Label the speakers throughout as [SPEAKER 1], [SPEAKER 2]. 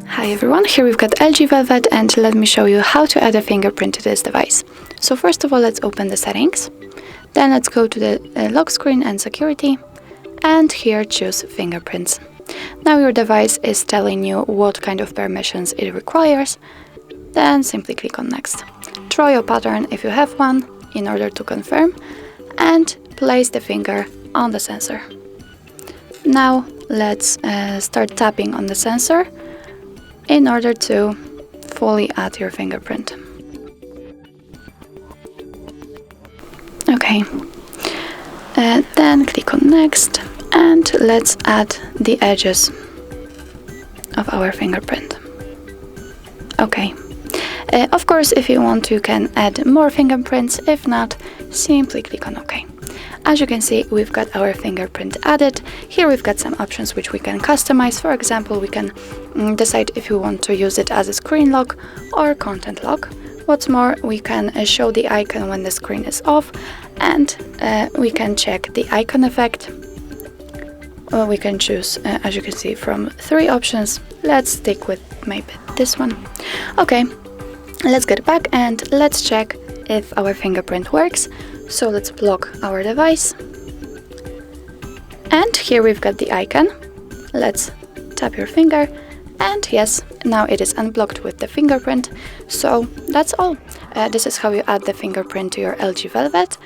[SPEAKER 1] Hi everyone, here we've got LG Velvet, and let me show you how to add a fingerprint to this device. So first of all, let's open the settings. Then let's go to the lock screen and security, and here choose fingerprints. Now your device is telling you what kind of permissions it requires. Then simply click on next. Draw your pattern if you have one in order to confirm, and place the finger on the sensor. Now let's start tapping on the sensor in order to fully add your fingerprint. Okay, then click on next, and let's add the edges of our fingerprint. Okay, of course, if you want, you can add more fingerprints. If not, simply click on OK. As you can see, we've got our fingerprint added. Here we've got some options which we can customize. For example, we can decide if you want to use it as a screen lock or content lock. What's more, we can show the icon when the screen is off, and we can check the icon effect. Well, we can choose, as you can see, from 3 options. Let's stick with maybe this one. Okay, let's get back and let's check if our fingerprint works. So let's block our device, and here we've got the icon. Let's tap your finger, and yes, now it is unblocked with the fingerprint. So that's all. This is how you add the fingerprint to your LG Velvet.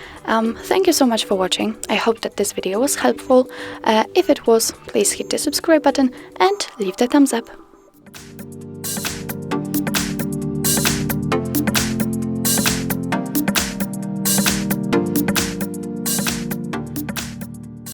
[SPEAKER 1] Thank you so much for watching. I hope that this video was helpful. If it was, please hit the subscribe button and leave the thumbs up.